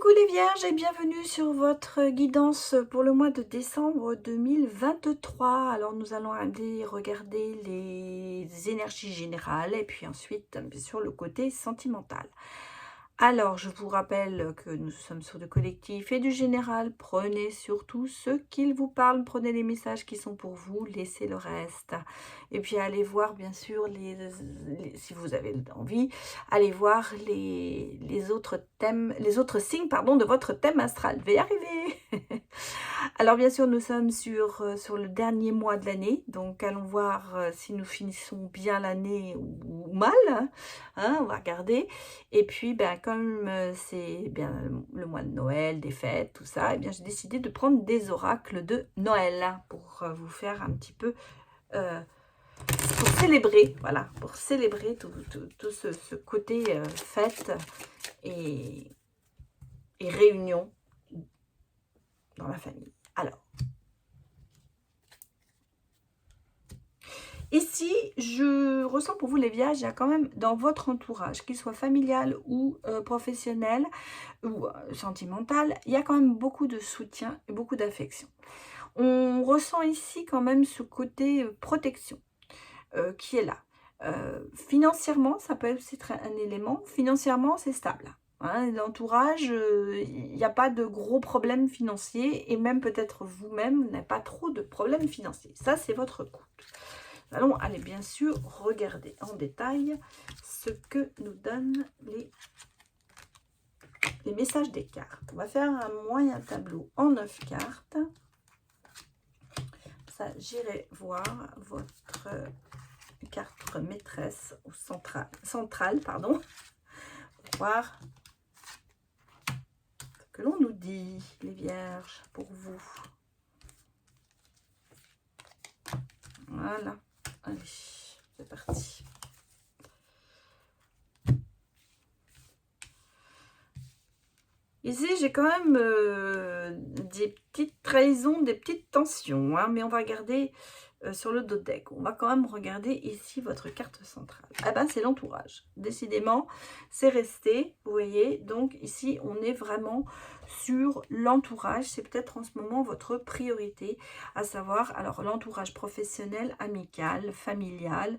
Coucou les vierges et bienvenue sur votre guidance pour le mois de décembre 2023. Alors nous allons aller regarder les énergies générales et puis ensuite bien sûr le côté sentimental. Alors je vous rappelle que nous sommes sur du collectif et du général. Prenez surtout ce qu'il vous parle, prenez les messages qui sont pour vous, laissez le reste. Et puis allez voir bien sûr, si vous avez envie, allez voir les autres thèmes, les autres signes pardon, de votre thème astral. Je vais y arriver. Alors bien sûr, nous sommes sur le dernier mois de l'année, donc allons voir si nous finissons bien l'année ou mal, hein, on va regarder. Et puis, ben, comme c'est bien le mois de Noël, des fêtes, tout ça, eh bien j'ai décidé de prendre des oracles de Noël hein, pour vous faire un petit peu euh, pour célébrer, voilà, pour célébrer tout ce côté fête et, et réunion dans la famille. Alors, ici, je ressens pour vous les vierges, il y a quand même dans votre entourage, qu'il soit familial ou professionnel ou sentimental, il y a quand même beaucoup de soutien et beaucoup d'affection. On ressent ici quand même ce côté protection qui est là. Financièrement, ça peut aussi être un élément. Financièrement, c'est stable. Hein, l'entourage, il n'y a pas de gros problèmes financiers et même peut-être vous-même n'avez pas trop de problèmes financiers. Ça, c'est votre compte. Nous allons aller bien sûr regarder en détail ce que nous donnent les messages des cartes. On va faire un moyen tableau en 9 cartes. Ça, j'irai voir votre carte maîtresse ou centrale, pardon, pour voir ce que l'on nous dit, les vierges, pour vous. Voilà, allez, c'est parti. Ici, j'ai quand même des petites trahisons, des petites tensions, hein, mais on va regarder sur le dos de deck. On va quand même regarder ici votre carte centrale. Ah ben, c'est l'entourage. Décidément, c'est resté, vous voyez. Donc ici, on est vraiment sur l'entourage. C'est peut-être en ce moment votre priorité, à savoir, alors l'entourage professionnel, amical, familial,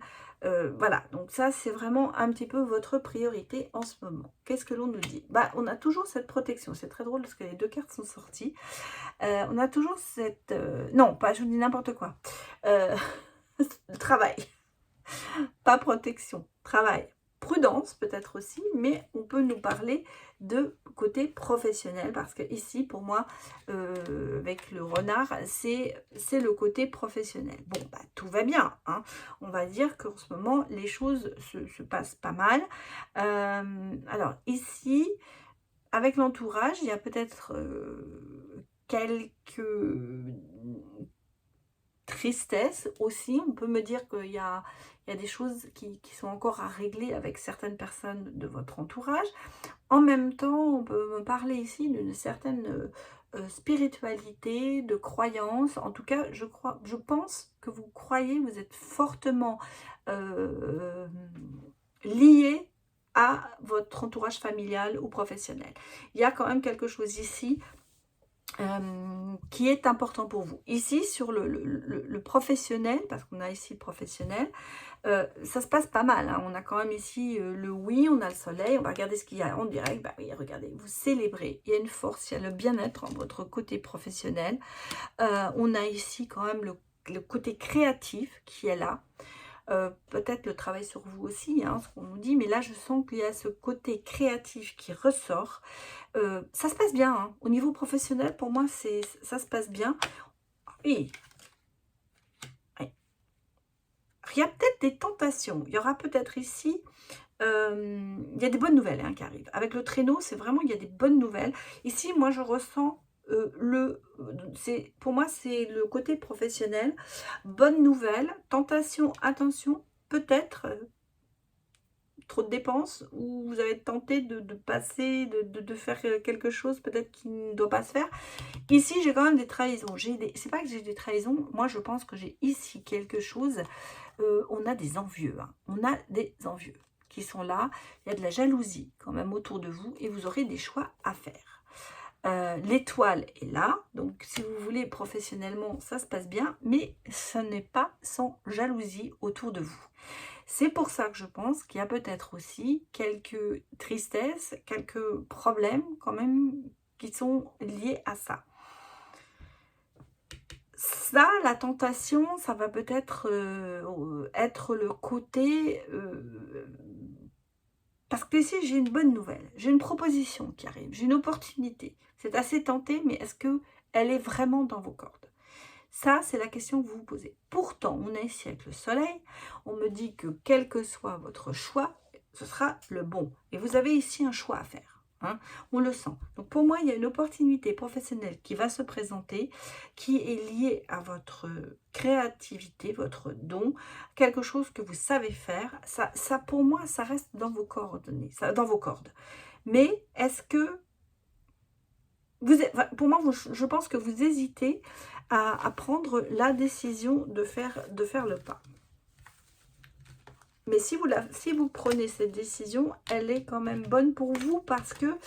voilà, donc ça c'est vraiment un petit peu votre priorité en ce moment. Qu'est-ce que l'on nous dit? Bah, on a toujours cette protection, c'est très drôle parce que les deux cartes sont sorties. On a toujours cette... non, pas, je vous dis n'importe quoi. Travail, pas protection, travail. Prudence peut-être aussi, mais on peut nous parler de côté professionnel parce que ici pour moi avec le renard c'est le côté professionnel. Bon bah tout va bien, hein. On va dire qu'en ce moment les choses se passent pas mal. Alors ici avec l'entourage il y a peut-être quelques tristesse aussi. On peut me dire qu'il y a des choses qui sont encore à régler avec certaines personnes de votre entourage. En même temps, on peut me parler ici d'une certaine spiritualité, de croyance. En tout cas, je pense que vous croyez, vous êtes fortement euh, lié à votre entourage familial ou professionnel. Il y a quand même quelque chose ici qui est important pour vous. Ici, sur le professionnel, parce qu'on a ici le professionnel, ça se passe pas mal. Hein. On a quand même ici le oui, on a le soleil. On va regarder ce qu'il y a en direct. Bah oui, regardez, vous célébrez. Il y a une force, il y a le bien-être en votre côté professionnel. On a ici quand même le côté créatif qui est là. Peut-être le travail sur vous aussi, hein, ce qu'on nous dit, mais là je sens qu'il y a ce côté créatif qui ressort. Ça se passe bien, hein. Au niveau professionnel, pour moi, ça se passe bien. Oui. Oui. Il y a peut-être des tentations. Il y aura peut-être ici, il y a des bonnes nouvelles hein, qui arrivent. Avec le traîneau, c'est vraiment, il y a des bonnes nouvelles. Ici, moi, je ressens pour moi, c'est le côté professionnel. Bonne nouvelle, tentation, attention, peut-être trop de dépenses ou vous avez tenté de passer, de faire quelque chose peut-être qui ne doit pas se faire. Ici, j'ai quand même des trahisons. C'est pas que j'ai des trahisons, moi je pense que j'ai ici quelque chose. On a des envieux, hein. On a des envieux qui sont là. Il y a de la jalousie quand même autour de vous et vous aurez des choix à faire. L'étoile est là, donc si vous voulez professionnellement, ça se passe bien, mais ce n'est pas sans jalousie autour de vous. C'est pour ça que je pense qu'il y a peut-être aussi quelques tristesses, quelques problèmes quand même qui sont liés à ça. Ça, la tentation, ça va peut-être être le côté... parce que ici, j'ai une bonne nouvelle, j'ai une proposition qui arrive, j'ai une opportunité. C'est assez tenté, mais est-ce qu'elle est vraiment dans vos cordes? Ça, c'est la question que vous vous posez. Pourtant, on est ici avec le soleil, on me dit que quel que soit votre choix, ce sera le bon. Et vous avez ici un choix à faire. Hein, on le sent. Donc pour moi, il y a une opportunité professionnelle qui va se présenter, qui est liée à votre créativité, votre don, quelque chose que vous savez faire. Ça pour moi, ça reste dans vos coordonnées, dans vos cordes. Mais est-ce que pour moi, je pense que vous hésitez à prendre la décision de faire le pas. Mais si vous prenez cette décision, elle est quand même bonne pour vous parce que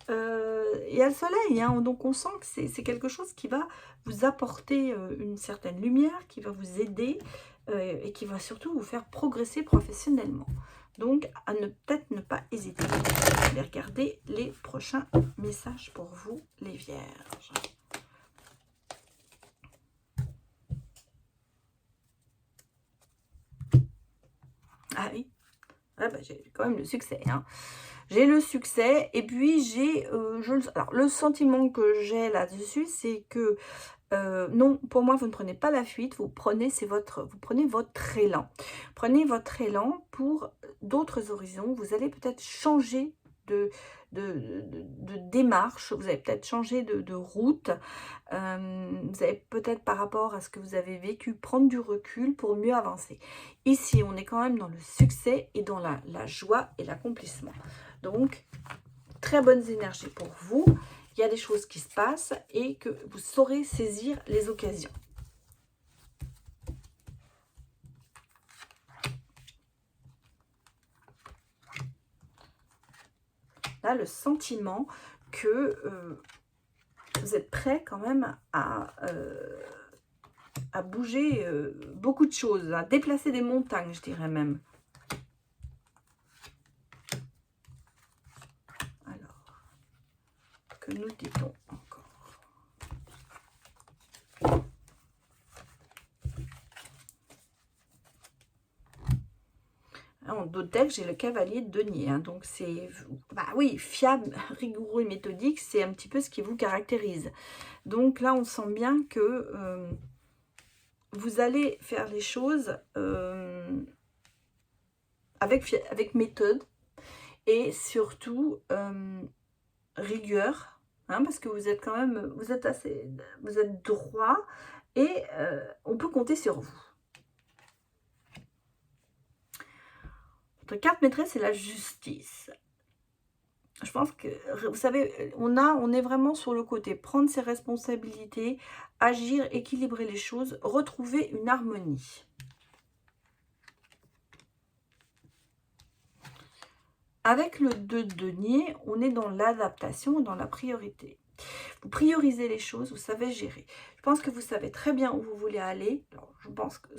il y a le soleil. Hein, donc on sent que c'est quelque chose qui va vous apporter une certaine lumière, qui va vous aider et qui va surtout vous faire progresser professionnellement. Donc, à peut-être ne pas hésiter. Je vais regarder les prochains messages pour vous, les vierges. Ah oui, ah bah, j'ai quand même le succès. Hein. J'ai le succès et puis j'ai... alors, le sentiment que j'ai là-dessus, c'est que non, pour moi, vous ne prenez pas la fuite, vous prenez votre élan. Prenez votre élan pour d'autres horizons. Vous allez peut-être changer de démarche, vous allez peut-être changer de route. Vous allez peut-être, par rapport à ce que vous avez vécu, prendre du recul pour mieux avancer. Ici, on est quand même dans le succès et dans la joie et l'accomplissement. Donc, très bonnes énergies pour vous. Il y a des choses qui se passent et que vous saurez saisir les occasions. Là, le sentiment que vous êtes prêt quand même à bouger beaucoup de choses, à déplacer des montagnes, je dirais même. Alors, que nous dit-on encore? En d'autres decks, j'ai le cavalier de denier. Hein, donc, c'est, bah oui, fiable, rigoureux et méthodique, c'est un petit peu ce qui vous caractérise. Donc là, on sent bien que vous allez faire les choses avec méthode et surtout rigueur. Hein, parce que vous êtes quand même, vous êtes droit et on peut compter sur vous. Votre carte maîtresse, c'est la justice. Je pense que, vous savez, on est vraiment sur le côté prendre ses responsabilités, agir, équilibrer les choses, retrouver une harmonie. Avec le 2 de denier, on est dans l'adaptation, dans la priorité. Vous priorisez les choses, vous savez gérer. Je pense que vous savez très bien où vous voulez aller. Alors, je pense que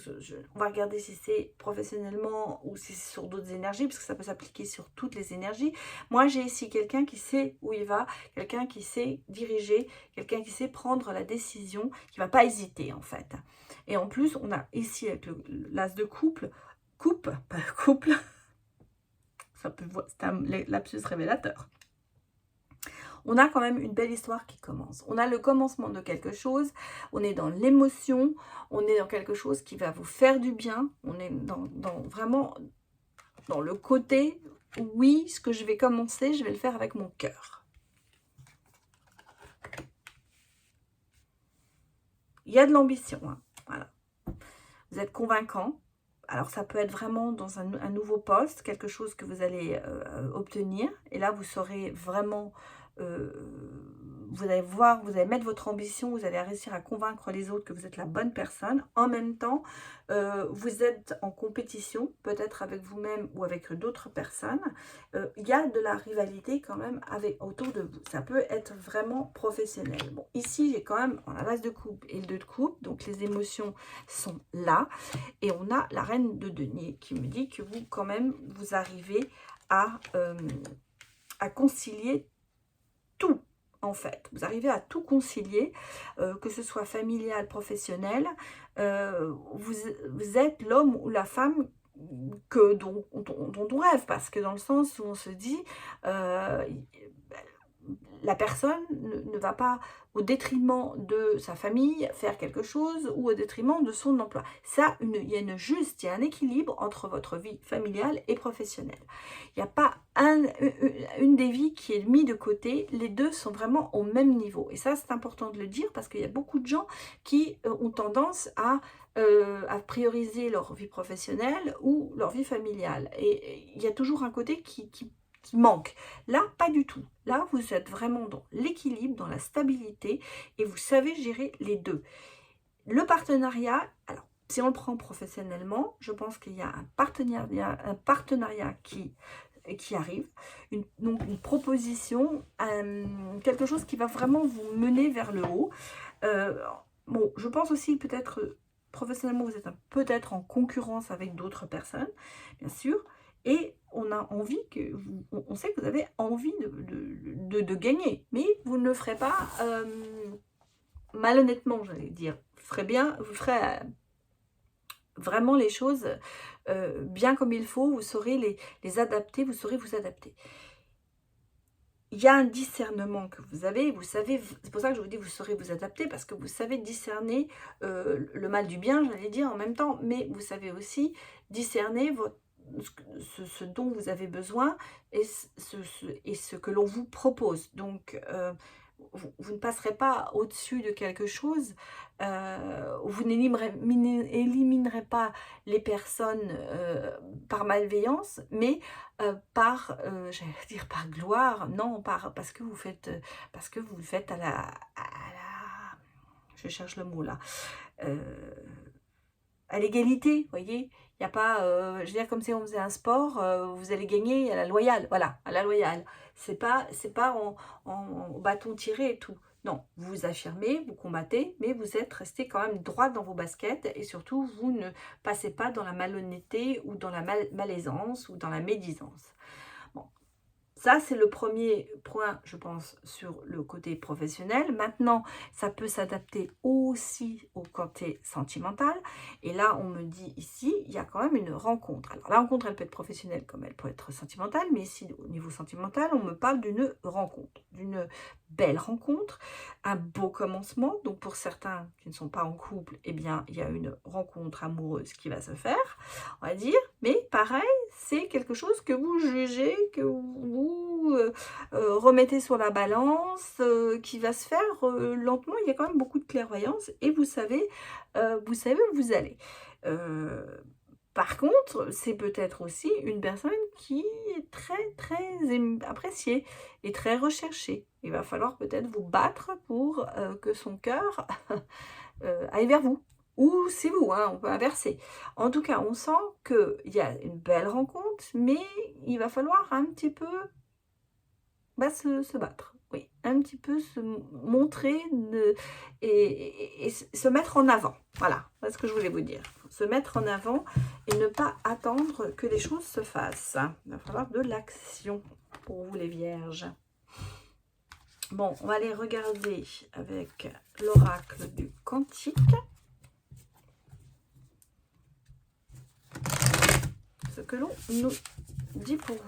on va regarder si c'est professionnellement ou si c'est sur d'autres énergies, parce que ça peut s'appliquer sur toutes les énergies. Moi, j'ai ici quelqu'un qui sait où il va, quelqu'un qui sait diriger, quelqu'un qui sait prendre la décision, qui ne va pas hésiter en fait. Et en plus, on a ici avec l'as de coupe, pas couple, c'est un lapsus révélateur. On a quand même une belle histoire qui commence. On a le commencement de quelque chose, on est dans l'émotion, on est dans quelque chose qui va vous faire du bien, on est vraiment dans le côté, oui, ce que je vais commencer, je vais le faire avec mon cœur. Il y a de l'ambition, hein, voilà. Vous êtes convaincant. Alors, ça peut être vraiment dans un nouveau poste, quelque chose que vous allez obtenir. Et là, vous saurez vraiment vous allez voir, vous allez mettre votre ambition, vous allez réussir à convaincre les autres que vous êtes la bonne personne. En même temps, vous êtes en compétition, peut-être avec vous-même ou avec d'autres personnes. Il y a de la rivalité quand même autour de vous. Ça peut être vraiment professionnel. Bon, ici, j'ai quand même la base de coupe et le 2 de coupe, donc les émotions sont là. Et on a la reine de denier qui me dit que vous, quand même, vous arrivez à concilier tout, en fait. Vous arrivez à tout concilier, que ce soit familial, professionnel. Vous êtes l'homme ou la femme dont on rêve, parce que dans le sens où on se dit, la personne ne va pas, au détriment de sa famille, faire quelque chose, ou au détriment de son emploi. Ça, il y a un équilibre entre votre vie familiale et professionnelle. Il n'y a pas une des vies qui est mise de côté. Les deux sont vraiment au même niveau. Et ça, c'est important de le dire, parce qu'il y a beaucoup de gens qui ont tendance à prioriser leur vie professionnelle ou leur vie familiale. Et il y a toujours un côté qui manque. Là, pas du tout. Là, vous êtes vraiment dans l'équilibre, dans la stabilité, et vous savez gérer les deux. Le partenariat, alors, si on le prend professionnellement, je pense qu'il y a un partenariat qui arrive, donc une proposition, quelque chose qui va vraiment vous mener vers le haut. Bon, je pense aussi peut-être, professionnellement, vous êtes peut-être en concurrence avec d'autres personnes, bien sûr, et on a envie on sait que vous avez envie de gagner, mais vous ne le ferez pas malhonnêtement, j'allais dire. Vous ferez vraiment les choses bien comme il faut, vous saurez les adapter, vous saurez vous adapter. Il y a un discernement que vous avez, c'est pour ça que je vous dis vous saurez vous adapter, parce que vous savez discerner le mal du bien, j'allais dire en même temps, mais vous savez aussi discerner ce dont vous avez besoin et ce que l'on vous propose. Donc, vous ne passerez pas au-dessus de quelque chose, vous n'éliminerez pas les personnes par malveillance, mais j'allais dire par gloire, non, parce que vous le faites je cherche le mot là, à l'égalité, vous voyez. Il n'y a pas, je veux dire, comme si on faisait un sport, vous allez gagner à la loyale, voilà, à la loyale. C'est pas en bâton tiré et tout. Non, vous vous affirmez, vous combattez, mais vous êtes resté quand même droit dans vos baskets, et surtout, vous ne passez pas dans la malhonnêteté ou dans la malaisance ou dans la médisance. Bon. Ça, c'est le premier point, je pense, sur le côté professionnel. Maintenant, ça peut s'adapter aussi au côté sentimental. Et là, on me dit ici, il y a quand même une rencontre. Alors, la rencontre, elle peut être professionnelle comme elle peut être sentimentale. Mais ici, au niveau sentimental, on me parle d'une rencontre, d'une belle rencontre, un beau commencement. Donc, pour certains qui ne sont pas en couple, eh bien, il y a une rencontre amoureuse qui va se faire, on va dire. Mais pareil, c'est quelque chose que vous jugez, que vous remettez sur la balance, qui va se faire lentement. Il y a quand même beaucoup de clairvoyance, et vous savez où vous allez. Par contre, c'est peut-être aussi une personne qui est très très appréciée et très recherchée. Il va falloir peut-être vous battre pour que son cœur aille vers vous. Ou c'est vous, hein, on peut inverser. En tout cas, on sent qu'il y a une belle rencontre, mais il va falloir un petit peu se battre. Oui, un petit peu se montrer et se mettre en avant. Voilà, c'est ce que je voulais vous dire. Se mettre en avant et ne pas attendre que les choses se fassent. Il va falloir de l'action pour vous les vierges. Bon, on va aller regarder avec l'oracle du Cantique. Ce que l'on nous dit pour vous.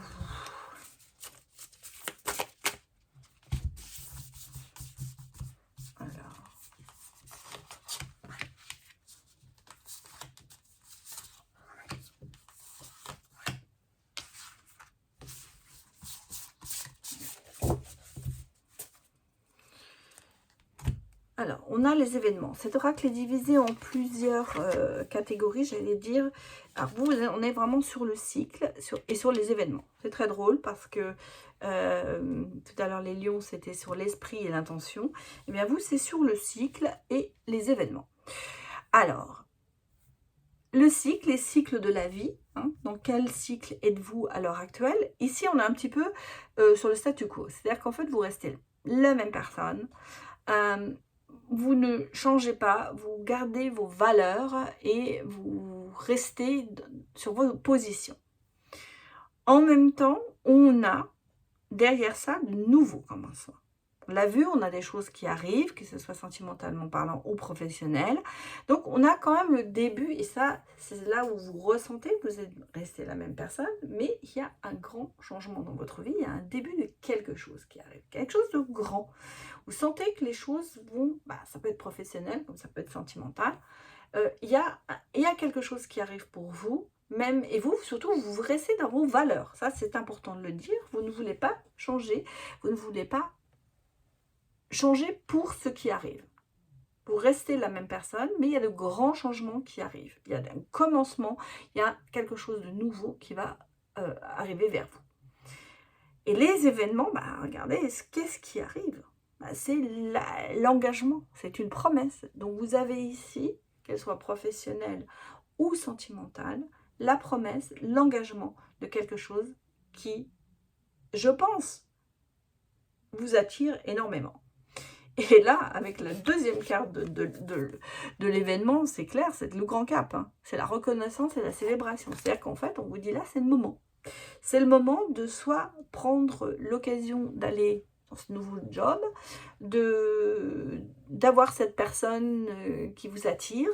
Alors, on a les événements. Cet oracle est divisé en plusieurs catégories, j'allais dire. Alors, vous, on est vraiment sur le cycle et sur les événements. C'est très drôle parce que tout à l'heure, les lions, c'était sur l'esprit et l'intention. Eh bien, vous, c'est sur le cycle et les événements. Alors, le cycle, les cycles de la vie. Hein, dans quel cycle êtes-vous à l'heure actuelle? Ici, on est un petit peu sur le statu quo. C'est-à-dire qu'en fait, vous restez la même personne. Vous ne changez pas, vous gardez vos valeurs et vous restez sur vos positions. En même temps, on a derrière ça de nouveaux commencements. On l'a vu, on a des choses qui arrivent, que ce soit sentimentalement parlant ou professionnel. Donc, on a quand même le début, et ça, c'est là où vous ressentez que vous êtes resté la même personne, mais il y a un grand changement dans votre vie, il y a un début de quelque chose qui arrive, quelque chose de grand. Vous sentez que les choses vont, ça peut être professionnel, comme ça peut être sentimental. Il y a quelque chose qui arrive pour vous, même, et vous, surtout, vous restez dans vos valeurs. Ça, c'est important de le dire. Vous ne voulez pas changer, vous ne voulez pas changer pour ce qui arrive. Vous restez la même personne, mais il y a de grands changements qui arrivent. Il y a un commencement, il y a quelque chose de nouveau qui va arriver vers vous. Et les événements, regardez, qu'est-ce qui arrive? C'est l'engagement, c'est une promesse. Donc vous avez ici, qu'elle soit professionnelle ou sentimentale, la promesse, l'engagement de quelque chose qui, je pense, vous attire énormément. Et là, avec la deuxième carte de l'événement, c'est clair, c'est le grand cap. Hein. C'est la reconnaissance et la célébration. C'est-à-dire qu'en fait, on vous dit là, c'est le moment. C'est le moment de soit prendre l'occasion d'aller dans ce nouveau job, d'avoir cette personne qui vous attire,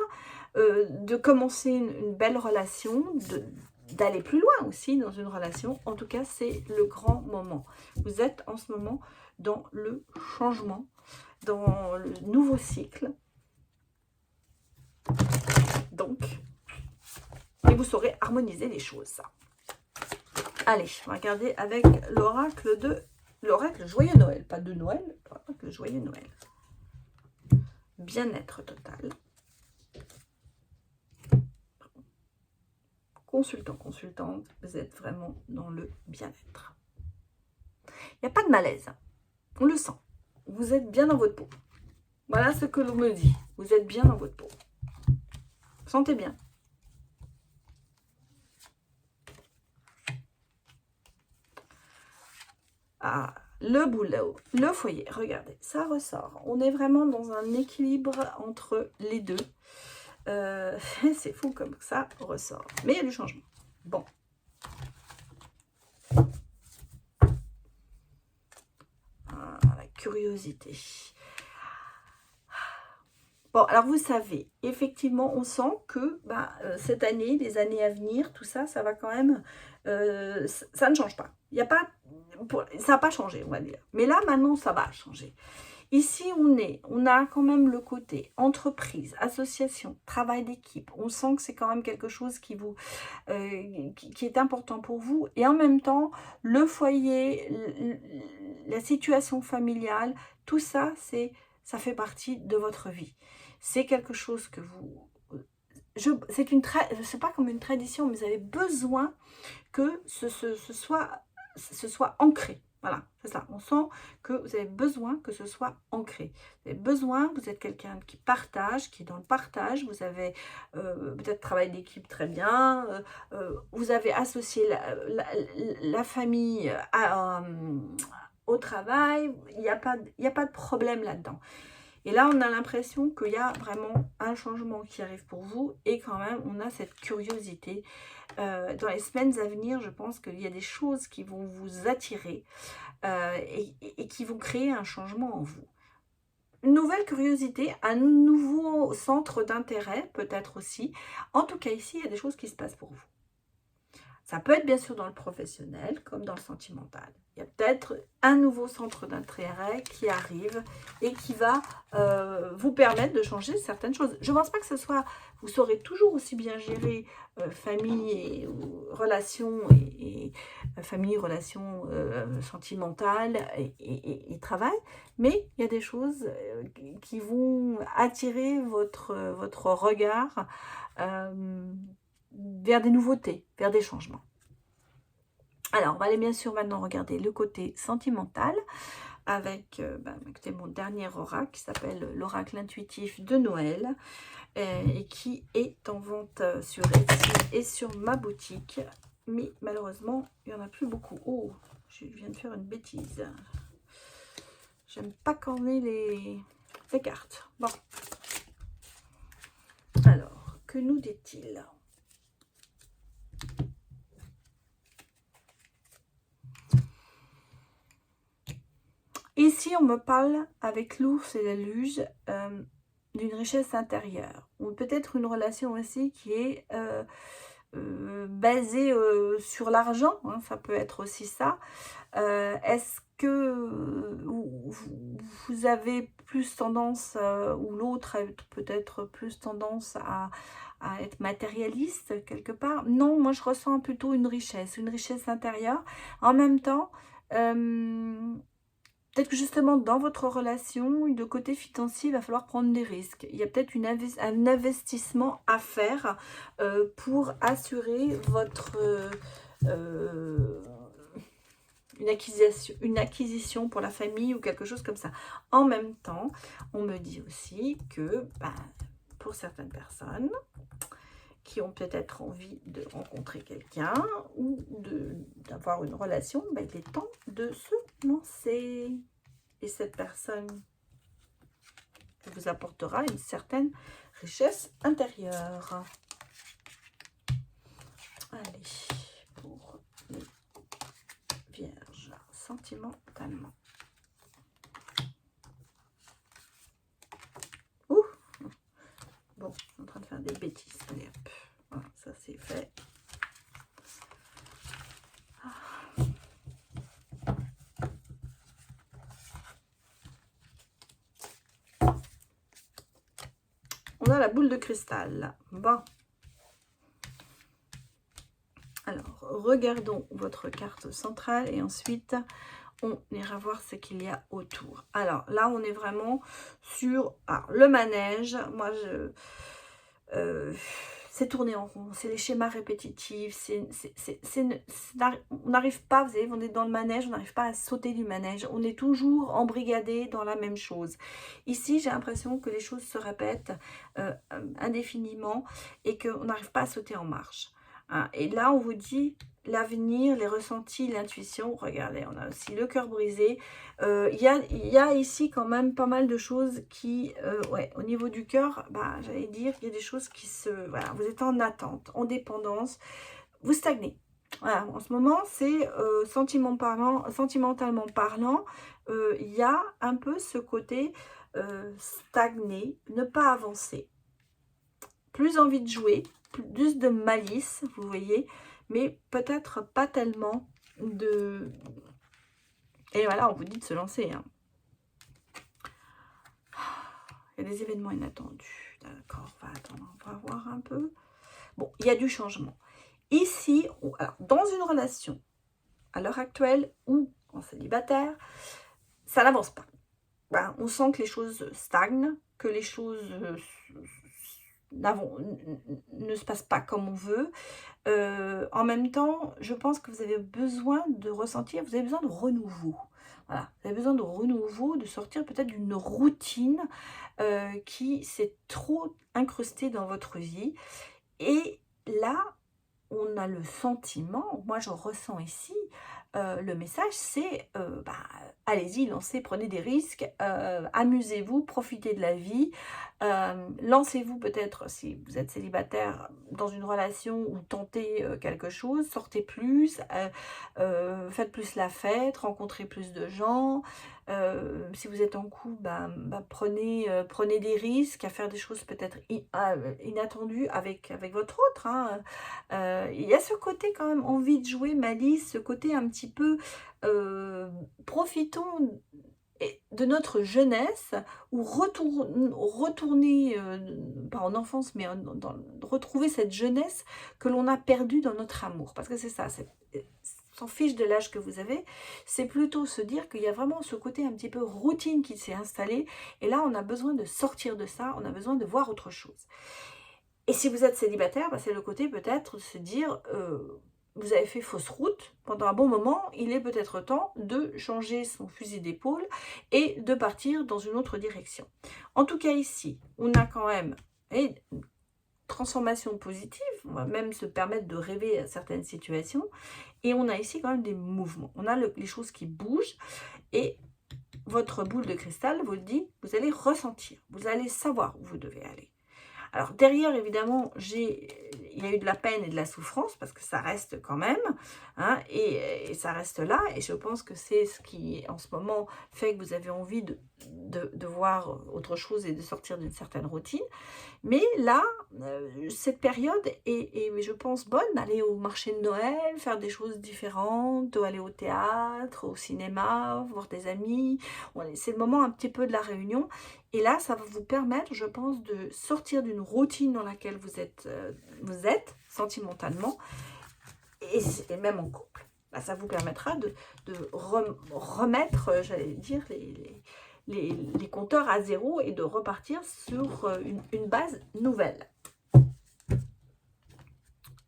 de commencer une belle relation, d'aller plus loin aussi dans une relation. En tout cas, c'est le grand moment. Vous êtes en ce moment dans le changement, dans le nouveau cycle. Donc, et vous saurez harmoniser les choses. Allez, on va regarder avec l'oracle Joyeux Noël. Pas de Noël, l'oracle Joyeux Noël. Bien-être total. Consultant, consultante, vous êtes vraiment dans le bien-être. Il n'y a pas de malaise. On le sent. Vous êtes bien dans votre peau. Voilà ce que l'on me dit. Vous êtes bien dans votre peau. Sentez bien. Ah, le boulot, le foyer, regardez, ça ressort. On est vraiment dans un équilibre entre les deux. C'est fou comme ça ressort. Mais il y a du changement. Bon. Ah, la curiosité. Bon, alors vous savez, effectivement, on sent que cette année, les années à venir, tout ça, ça va quand même... ça ne change pas. Il y a pas... Ça n'a pas changé, on va dire. Mais là, maintenant, ça va changer. Ici, on a quand même le côté entreprise, association, travail d'équipe. On sent que c'est quand même quelque chose qui est important pour vous. Et en même temps, le foyer, la situation familiale, tout ça, ça fait partie de votre vie. C'est quelque chose que vous... c'est pas comme une tradition, mais vous avez besoin que ce soit ancré. Voilà, c'est ça. On sent que vous avez besoin que ce soit ancré. Vous avez besoin, vous êtes quelqu'un qui partage, qui est dans le partage. Vous avez peut-être travaillé d'équipe très bien. Vous avez associé la famille au travail. Il n'y a pas de problème là-dedans. Et là, on a l'impression qu'il y a vraiment un changement qui arrive pour vous. Et quand même, on a cette curiosité. Dans les semaines à venir, je pense qu'il y a des choses qui vont vous attirer et qui vont créer un changement en vous. Une nouvelle curiosité, un nouveau centre d'intérêt peut-être aussi. En tout cas, ici, il y a des choses qui se passent pour vous. Ça peut être bien sûr dans le professionnel comme dans le sentimental. Il y a peut-être un nouveau centre d'intérêt qui arrive et qui va vous permettre de changer certaines choses. Je ne pense pas que ce soit, vous saurez toujours aussi bien gérer famille et relations famille, relations sentimentales et travail, mais il y a des choses qui vont attirer votre regard vers des nouveautés, vers des changements. Alors, on va aller bien sûr maintenant regarder le côté sentimental avec écoutez, mon dernier oracle qui s'appelle l'oracle intuitif de Noël et qui est en vente sur Etsy et sur ma boutique. Mais malheureusement, il n'y en a plus beaucoup. Oh, je viens de faire une bêtise. J'aime pas quand on met les cartes. Bon. Alors, que nous dit-il ? Ici, on me parle avec l'ours et la luge d'une richesse intérieure. Ou peut-être une relation aussi qui est basée sur l'argent. Hein, ça peut être aussi ça. Est-ce que vous avez plus tendance, ou l'autre a peut-être plus tendance à être matérialiste quelque part? Non, moi je ressens plutôt une richesse intérieure. En même temps, peut-être que justement dans votre relation, de côté financier, il va falloir prendre des risques. Il y a peut-être un investissement à faire pour assurer votre... une acquisition pour la famille ou quelque chose comme ça. En même temps, on me dit aussi que pour certaines personnes qui ont peut-être envie de rencontrer quelqu'un ou d'avoir une relation, il est temps de se lancer. Et cette personne vous apportera une certaine richesse intérieure. Allez, pour les Vierges, sentimentalement. Ouh, bon, je suis en train de faire des bêtises. Allez, hop. Voilà, ça c'est fait. On a la boule de cristal. Bon. Alors, regardons votre carte centrale et ensuite, on ira voir ce qu'il y a autour. Alors, là, on est vraiment sur le manège. Moi, c'est tourner en rond, c'est les schémas répétitifs, on n'arrive pas, vous savez, on est dans le manège, on n'arrive pas à sauter du manège, on est toujours embrigadé dans la même chose. Ici, j'ai l'impression que les choses se répètent indéfiniment et qu'on n'arrive pas à sauter en marche. Hein. Et là, on vous dit l'avenir, les ressentis, l'intuition. Regardez, on a aussi le cœur brisé. Il y a ici quand même pas mal de choses qui, ouais, au niveau du cœur, j'allais dire, il y a des choses qui se... Voilà, vous êtes en attente, en dépendance, vous stagnez. Voilà, en ce moment, c'est sentimentalement parlant, il y a un peu ce côté stagner, ne pas avancer. Plus envie de jouer, plus de malice, vous voyez, mais peut-être pas tellement de... Et voilà, on vous dit de se lancer. Hein. Il y a des événements inattendus. D'accord, on va attendre, on va voir un peu. Bon, il y a du changement. Ici, alors, dans une relation, à l'heure actuelle, ou en célibataire, ça n'avance pas. On sent que les choses stagnent, que les choses ne se passent pas comme on veut. En même temps, je pense que vous avez besoin de ressentir, vous avez besoin de renouveau. Voilà, vous avez besoin de renouveau, de sortir peut-être d'une routine qui s'est trop incrustée dans votre vie. Et là, on a le sentiment, moi je ressens ici, le message c'est allez-y, lancez, prenez des risques, amusez-vous, profitez de la vie, lancez-vous peut-être si vous êtes célibataire dans une relation ou tentez quelque chose, sortez plus, faites plus la fête, rencontrez plus de gens, Si vous êtes en couple, prenez des risques à faire des choses peut-être inattendues avec votre autre, hein. Il y a ce côté quand même envie de jouer, malice, ce côté un petit peu, profitons de notre jeunesse ou retourner, pas en enfance, mais retrouver cette jeunesse que l'on a perdue dans notre amour. Parce que c'est ça, s'en fiche de l'âge que vous avez, c'est plutôt se dire qu'il y a vraiment ce côté un petit peu routine qui s'est installé. Et là, on a besoin de sortir de ça, on a besoin de voir autre chose. Et si vous êtes célibataire, c'est le côté peut-être de se dire, vous avez fait fausse route pendant un bon moment, il est peut-être temps de changer son fusil d'épaule et de partir dans une autre direction. En tout cas ici, on a quand même une transformation positive, on va même se permettre de rêver à certaines situations, et on a ici quand même des mouvements. On a les choses qui bougent, et votre boule de cristal vous le dit, vous allez ressentir, vous allez savoir où vous devez aller. Alors derrière, évidemment, il y a eu de la peine et de la souffrance, parce que ça reste quand même, hein, et ça reste là, et je pense que c'est ce qui, en ce moment, fait que vous avez envie de voir autre chose et de sortir d'une certaine routine. Mais là, cette période est, je pense, bonne. Aller au marché de Noël, faire des choses différentes, aller au théâtre, au cinéma, voir des amis. C'est le moment un petit peu de la réunion. Et là, ça va vous permettre, je pense, de sortir d'une routine dans laquelle vous êtes sentimentalement, et même en couple. Là, ça vous permettra de remettre, j'allais dire, les compteurs à zéro et de repartir sur une base nouvelle.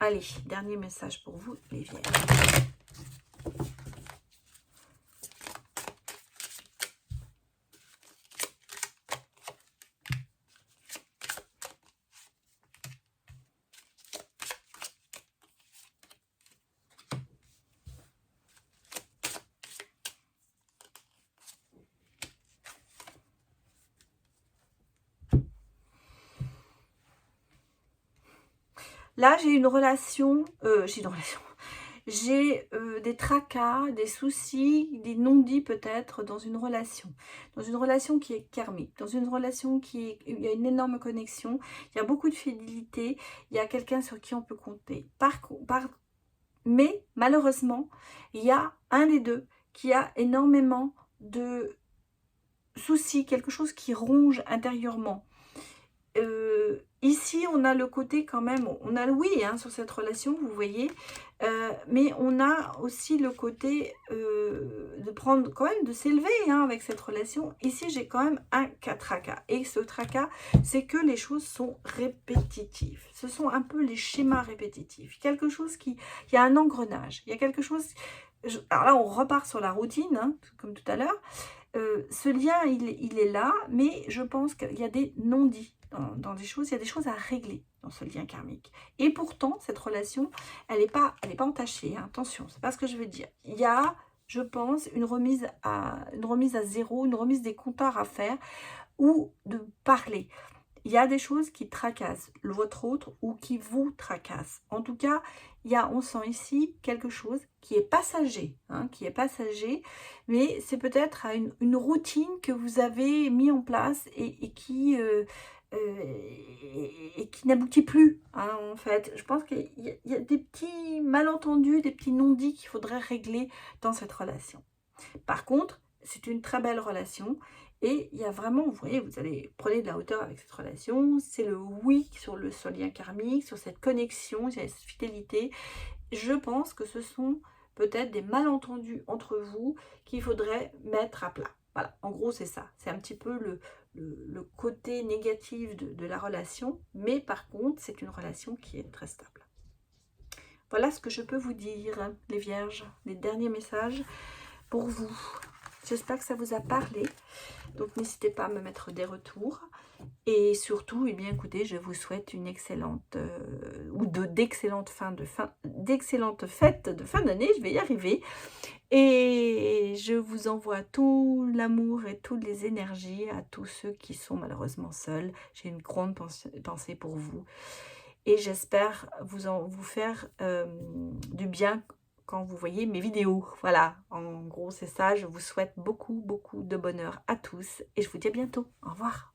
Allez, dernier message pour vous, les Vierges. Là, j'ai des tracas, des soucis, des non-dits peut-être dans une relation. Dans une relation qui est karmique, dans une relation il y a une énorme connexion, il y a beaucoup de fidélité, il y a quelqu'un sur qui on peut compter. Mais malheureusement, il y a un des deux qui a énormément de soucis, quelque chose qui ronge intérieurement. Ici, on a le côté quand même, on a le oui hein, sur cette relation, vous voyez, mais on a aussi le côté de prendre quand même, de s'élever hein, avec cette relation. Ici, j'ai quand même un tracas. Et ce tracas, c'est que les choses sont répétitives. Ce sont un peu les schémas répétitifs. Quelque chose il y a un engrenage. Il y a quelque chose... Alors là, on repart sur la routine, hein, comme tout à l'heure. Ce lien, il est là, mais je pense qu'il y a des non-dits dans des choses. Il y a des choses à régler dans ce lien karmique. Et pourtant, cette relation, elle n'est pas entachée. Hein, attention, c'est pas ce que je veux dire. Il y a, je pense, une remise à zéro, une remise des compteurs à faire, ou de parler. Il y a des choses qui tracassent votre autre ou qui vous tracassent. En tout cas, on sent ici quelque chose qui est passager, hein, mais c'est peut-être à une routine que vous avez mis en place et qui n'aboutit plus, hein, en fait. Je pense qu'il y a des petits malentendus, des petits non-dits qu'il faudrait régler dans cette relation. Par contre, c'est une très belle relation. Et il y a vraiment, vous voyez, prenez de la hauteur avec cette relation. C'est le oui sur ce lien karmique, sur cette connexion, sur cette fidélité. Je pense que ce sont peut-être des malentendus entre vous qu'il faudrait mettre à plat. Voilà, en gros, c'est ça. C'est un petit peu le côté négatif de la relation. Mais par contre, c'est une relation qui est très stable. Voilà ce que je peux vous dire, les Vierges. Les derniers messages pour vous. J'espère que ça vous a parlé. Donc, n'hésitez pas à me mettre des retours. Et surtout, eh bien, écoutez, je vous souhaite une excellente d'excellentes fêtes de fin d'année. Je vais y arriver. Et je vous envoie tout l'amour et toutes les énergies à tous ceux qui sont malheureusement seuls. J'ai une grande pensée pour vous. Et j'espère vous faire du bien quand vous voyez mes vidéos. Voilà, en gros, c'est ça. Je vous souhaite beaucoup, beaucoup de bonheur à tous et je vous dis à bientôt. Au revoir.